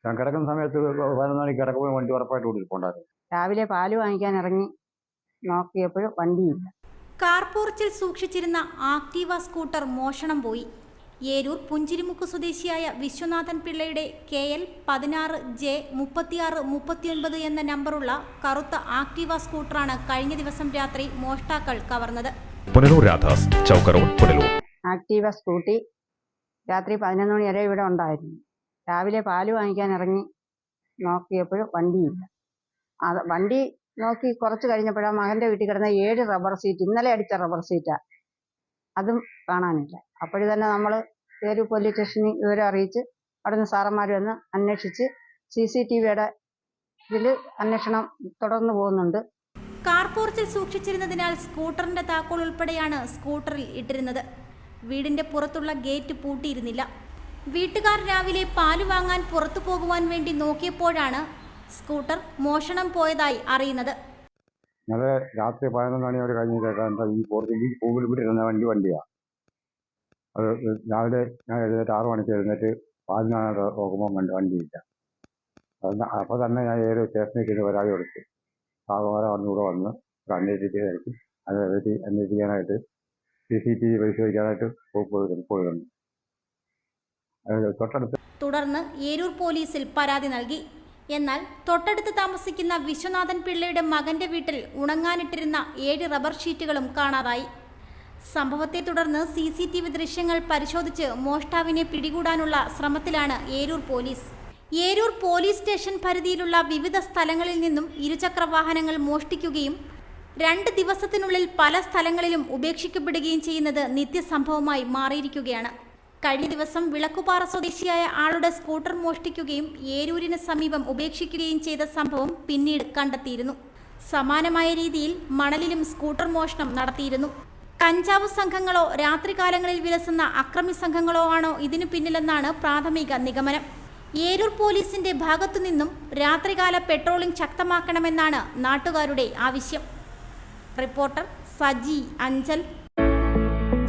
ഞാൻ കിടക്കുന്ന സമയത്ത് 11 മണിക്ക് കിടക്കുമ്പോൾ വണ്ടി ഉറപ്പായിട്ട് ഓടിക്കൊണ്ടായിരുന്നു. രാവിലെ പാല് വാങ്ങിക്കാൻ ഇറങ്ങി നോക്കിയപ്പോൾ വണ്ടിയില്ല. കാർ പോർച്ചിൽ സൂക്ഷിച്ചിരുന്ന ആക്റ്റീവ സ്കൂട്ടർ മോഷണം പോയി. ഏരൂർ പുഞ്ചിരിമുക്ക് സ്വദേശിയായ വിശ്വനാഥൻ പിള്ളയുടെ KL 16J3639 എന്ന നമ്പറുള്ള കറുത്ത ആക്റ്റീവ സ്കൂട്ടറാണ് കഴിഞ്ഞ ദിവസം രാത്രി മോഷ്ടാക്കൾ കവർന്നത്. ആക്റ്റീവ സ്കൂട്ടി രാത്രി 11 മണി വരെ ഇവിടെ ഉണ്ടായിരുന്നു. രാവിലെ പാല് വാങ്ങിക്കാൻ ഇറങ്ങി നോക്കിയപ്പോൾ വണ്ടിയില്ല. വണ്ടി നോക്കി കുറച്ച് കഴിഞ്ഞപ്പോഴാണ് മകൻ്റെ വീട്ടിൽ കിടന്ന 7 റബ്ബർ സീറ്റ്, ഇന്നലെ അടിച്ച റബ്ബർ സീറ്റാണ്, അതും കാണാനില്ല. അപ്പോഴ് തന്നെ നമ്മൾ ഏരൂർ പോലീസ് സ്റ്റേഷനിൽ വിവരം അറിയിച്ച് അവിടുന്ന് സാറന്മാർ വന്ന് അന്വേഷിച്ച് CCTVയുടെ ഇതിൽ അന്വേഷണം തുടർന്നു പോകുന്നുണ്ട്. കാർ പോർച്ചിൽ സൂക്ഷിച്ചിരുന്നതിനാൽ സ്കൂട്ടറിന്റെ താക്കോൽ ഉൾപ്പെടെയാണ് സ്കൂട്ടറിൽ ഇട്ടിരുന്നത്. വീടിന്റെ പുറത്തുള്ള ഗേറ്റ് പൂട്ടിയിരുന്നില്ല. വീട്ടുകാർ രാവിലെ പാല് വാങ്ങാൻ പുറത്തു പോകുവാൻ വേണ്ടി നോക്കിയപ്പോഴാണ് സ്കൂട്ടർ മോഷണം പോയതായി അറിയുന്നത്. ഞങ്ങൾ രാത്രി 11 മണി വരെ കഴിഞ്ഞിട്ട് ഈ പോർച്ചിൽ പൂവിൽ വിട്ടിരുന്ന വണ്ടിയാണ്. അത് രാവിലെ ഞാൻ എഴുന്നേറ്റ് 6 മണിക്ക് എഴുന്നേറ്റ് പാലിനാണ് നോക്കുമ്പോൾ വണ്ടിയില്ല. അപ്പോൾ തന്നെ ഞാൻ ഏരൂർ സ്റ്റേഷനിലേക്ക് പരാതി കൊടുത്തു. സാറുമാരെ വന്നുകൂടെ വന്ന് അന്വേഷിക്കുകയായിരിക്കും. അതിനെപ്പറ്റി അന്വേഷിക്കാനായിട്ട് CCTV പരിശോധിക്കാനായിട്ട് പോയിട്ടുണ്ട്. തുടർന്ന് ഏരൂർ പോലീസിൽ പരാതി നൽകി. എന്നാൽ തൊട്ടടുത്ത് താമസിക്കുന്ന വിശ്വനാഥൻ പിള്ളയുടെ മകന്റെ വീട്ടിൽ ഉണങ്ങാനിട്ടിരുന്ന 7 റബ്ബർ ഷീറ്റുകളും കാണാതായി. സംഭവത്തെ തുടർന്ന് CCTV ദൃശ്യങ്ങൾ പരിശോധിച്ച് മോഷ്ടാവിനെ പിടികൂടാനുള്ള ശ്രമത്തിലാണ് Eroor police. Eroor police station പരിധിയിലുള്ള വിവിധ സ്ഥലങ്ങളിൽ നിന്നും ഇരുചക്ര വാഹനങ്ങൾ മോഷ്ടിക്കുകയും 2 ദിവസത്തിനുള്ളിൽ പല സ്ഥലങ്ങളിലും ഉപേക്ഷിക്കപ്പെടുകയും ചെയ്യുന്നത് നിത്യസംഭവമായി മാറിയിരിക്കുകയാണ്. കഴിഞ്ഞ ദിവസം വിളക്കുപാറ സ്വദേശിയായ ആളുടെ സ്കൂട്ടർ മോഷ്ടിക്കുകയും ഏരൂരിന് സമീപം ഉപേക്ഷിക്കുകയും ചെയ്ത സംഭവം പിന്നീട് കണ്ടെത്തിയിരുന്നു. സമാനമായ രീതിയിൽ മണലിലും സ്കൂട്ടർ മോഷണം നടത്തിയിരുന്നു. കഞ്ചാവ് സംഘങ്ങളോ രാത്രികാലങ്ങളിൽ വിലസുന്ന അക്രമി സംഘങ്ങളോ ആണോ ഇതിനു പിന്നിലെന്നാണ് പ്രാഥമിക നിഗമനം. ഏരൂർ പോലീസിന്റെ ഭാഗത്തുനിന്നും രാത്രികാല പെട്രോളിംഗ് ശക്തമാക്കണമെന്നാണ് നാട്ടുകാരുടെ ആവശ്യം. റിപ്പോർട്ടർ സജി അഞ്ചൽ.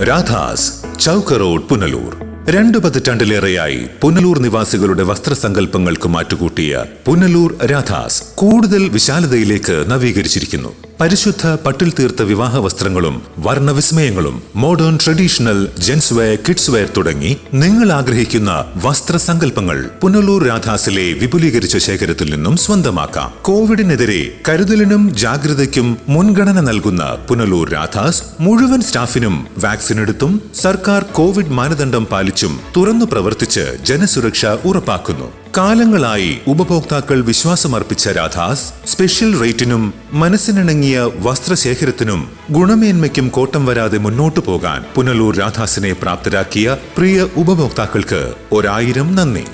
രാധാസ് ചൗക്ക് റോഡ്, പുനലൂർ. 2 പതിറ്റാണ്ടിലേറെയായി പുനലൂർ നിവാസികളുടെ വസ്ത്രസങ്കല്പങ്ങൾക്ക് മാറ്റുകൂട്ടിയ പുനലൂർ രാധാസ് കൂടുതൽ വിശാലതയിലേക്ക് നവീകരിച്ചിരിക്കുന്നു. പരിശുദ്ധ പട്ടിൽ തീർത്ത വിവാഹ വസ്ത്രങ്ങളും വർണ്ണവിസ്മയങ്ങളും modern traditional gents wear, kids wear തുടങ്ങി നിങ്ങൾ ആഗ്രഹിക്കുന്ന വസ്ത്രസങ്കല്പങ്ങൾ പുനലൂർ രാധാസിലെ വിപുലീകരിച്ച ശേഖരത്തിൽ നിന്നും സ്വന്തമാക്കാം. കോവിഡിനെതിരെ കരുതലിനും ജാഗ്രതയ്ക്കും മുൻഗണന നൽകുന്ന പുനലൂർ രാധാസ് മുഴുവൻ സ്റ്റാഫിനും വാക്സിൻ എടുത്തും സർക്കാർ കോവിഡ് മാനദണ്ഡം പാലിച്ചും തുറന്നു പ്രവർത്തിച്ച് ജനസുരക്ഷ ഉറപ്പാക്കുന്നു. കാലങ്ങളായി ഉപഭോക്താക്കൾ വിശ്വാസമർപ്പിച്ച രാധാസ് സ്പെഷ്യൽ റേറ്റിനും മനസ്സിനിണങ്ങിയ വസ്ത്രശേഖരത്തിനും ഗുണമേന്മയ്ക്കും കോട്ടം വരാതെ മുന്നോട്ടു പോകാൻ പുനലൂർ രാധാസിനെ പ്രാപ്തരാക്കിയ പ്രിയ ഉപഭോക്താക്കൾക്ക് 1000 നന്ദി.